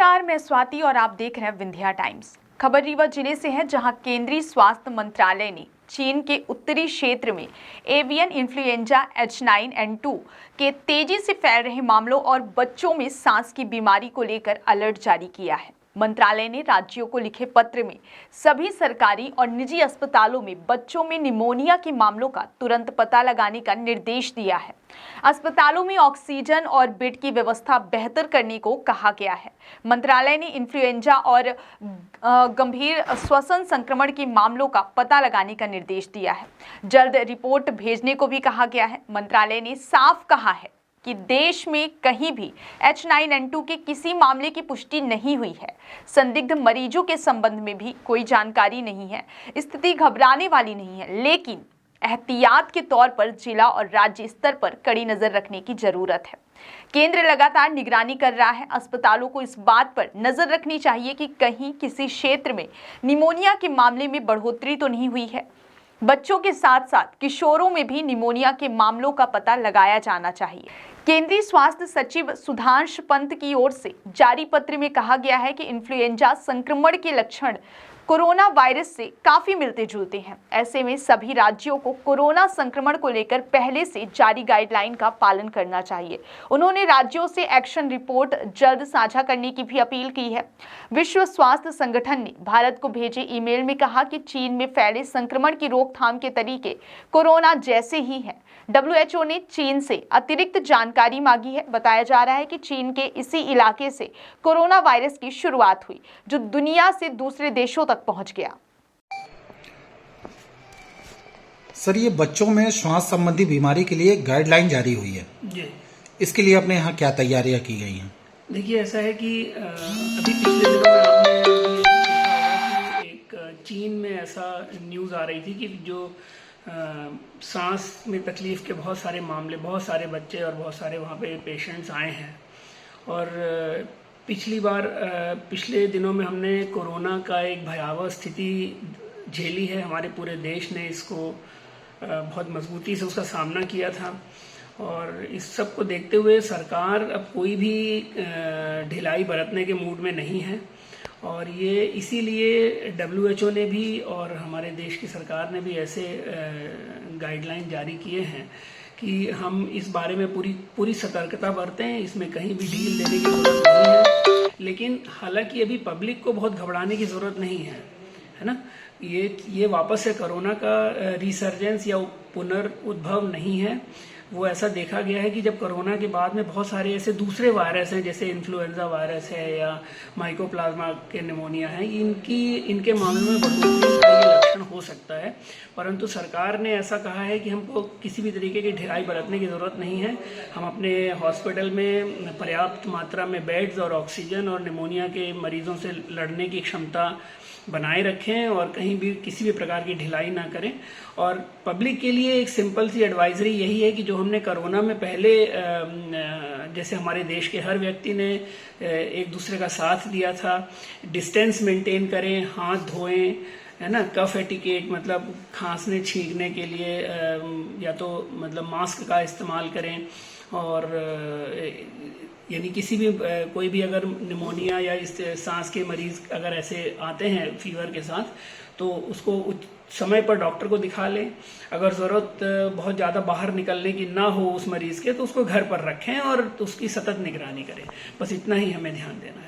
नमस्कार, मैं स्वाति और आप देख रहे हैं विंध्या टाइम्स। खबर रीवा जिले से है, जहां केंद्रीय स्वास्थ्य मंत्रालय ने चीन के उत्तरी क्षेत्र में एवियन इन्फ्लुएंजा H9N2 के तेजी से फैल रहे मामलों और बच्चों में सांस की बीमारी को लेकर अलर्ट जारी किया है। मंत्रालय ने राज्यों को लिखे पत्र में सभी सरकारी और निजी अस्पतालों में बच्चों में निमोनिया के मामलों का तुरंत पता लगाने का निर्देश दिया है। अस्पतालों में ऑक्सीजन और बेड की व्यवस्था बेहतर करने को कहा गया है। मंत्रालय ने इन्फ्लुएंजा और गंभीर श्वसन संक्रमण के मामलों का पता लगाने का निर्देश दिया है। जल्द रिपोर्ट भेजने को भी कहा गया है। मंत्रालय ने साफ कहा है कि देश में कहीं भी H9N2 के किसी मामले की पुष्टि नहीं हुई है। संदिग्ध मरीजों के संबंध में भी कोई जानकारी नहीं है। स्थिति घबराने वाली नहीं है, लेकिन एहतियात के तौर पर जिला और राज्य स्तर पर कड़ी नजर रखने की जरूरत है। केंद्र लगातार निगरानी कर रहा है। अस्पतालों को इस बात पर नजर रखनी चाहिए कि कहीं किसी क्षेत्र में निमोनिया के मामले में बढ़ोतरी तो नहीं हुई है। बच्चों के साथ साथ किशोरों में भी निमोनिया के मामलों का पता लगाया जाना चाहिए। केंद्रीय स्वास्थ्य सचिव सुधांश पंत की ओर से जारी पत्र में कहा गया है कि इन्फ्लुएंजा संक्रमण के लक्षण कोरोना वायरस से काफी मिलते जुलते हैं। ऐसे में सभी राज्यों को कोरोना संक्रमण को लेकर पहले से जारी गाइडलाइन का पालन करना चाहिए। उन्होंने राज्यों से एक्शन रिपोर्ट जल्द साझा करने की भी अपील की है। विश्व स्वास्थ्य संगठन ने भारत को भेजे ईमेल में कहा कि चीन में फैले संक्रमण की रोकथाम के तरीके कोरोना जैसे ही हैं। WHO ने चीन से अतिरिक्त जानकारी मांगी है। बताया जा रहा है कि चीन के इसी इलाके से कोरोना वायरस की शुरुआत हुई, जो दुनिया से दूसरे देशों तक पहुंच गया। सर, ये बच्चों में श्वास संबंधी बीमारी के लिए गाइडलाइन जारी हुई है जी। इसके लिए अपने यहाँ क्या तैयारियां की गई हैं? देखिए, ऐसा है कि अभी पिछले दिनों में आपने देखा कि एक चीन में ऐसा न्यूज़ आ रही थी कि जो सांस में तकलीफ के बहुत सारे मामले, बहुत सारे बच्चे और बहुत सारे वहाँ पे पेशेंट्स आए हैं। और पिछली बार पिछले दिनों में हमने कोरोना का एक भयावह स्थिति झेली है। हमारे पूरे देश ने इसको बहुत मजबूती से उसका सामना किया था। और इस सब को देखते हुए सरकार अब कोई भी ढिलाई बरतने के मूड में नहीं है। और ये इसीलिए WHO ने भी और हमारे देश की सरकार ने भी ऐसे गाइडलाइन जारी किए हैं कि हम इस बारे में पूरी सतर्कता बरतें। इसमें कहीं भी ढील देने की जरूरत नहीं है। लेकिन हालांकि अभी पब्लिक को बहुत घबराने की जरूरत नहीं है ना। ये वापस से कोरोना का रिसर्जेंस या पुनर्उद्भव नहीं है। वो ऐसा देखा गया है कि जब कोरोना के बाद में बहुत सारे ऐसे दूसरे वायरस हैं, जैसे इन्फ्लुएंजा वायरस है या माइकोप्लाज्मा के निमोनिया है, इनके मामलों में बढ़ोतरी का ये लक्षण हो सकता है। परंतु सरकार ने ऐसा कहा है कि हमको किसी भी तरीके की ढिलाई बरतने की ज़रूरत नहीं है। हम अपने हॉस्पिटल में पर्याप्त मात्रा में बेड्स और ऑक्सीजन और निमोनिया के मरीजों से लड़ने की क्षमता बनाए रखें और कहीं भी किसी भी प्रकार की ढिलाई ना करें। और पब्लिक के लिए एक सिंपल सी एडवाइजरी यही है कि जो हमने कोरोना में पहले जैसे हमारे देश के हर व्यक्ति ने एक दूसरे का साथ दिया था, डिस्टेंस मेंटेन करें, हाथ धोएं, है ना, कफ एटिकेट मतलब खांसने छींकने के लिए या तो मतलब मास्क का इस्तेमाल करें। और यानी किसी भी कोई भी अगर निमोनिया या इस सांस के मरीज अगर ऐसे आते हैं फीवर के साथ, तो उसको समय पर डॉक्टर को दिखा लें। अगर ज़रूरत बहुत ज़्यादा बाहर निकलने की ना हो उस मरीज़ के, तो उसको घर पर रखें और उसकी सतत निगरानी करें। बस इतना ही हमें ध्यान देना है।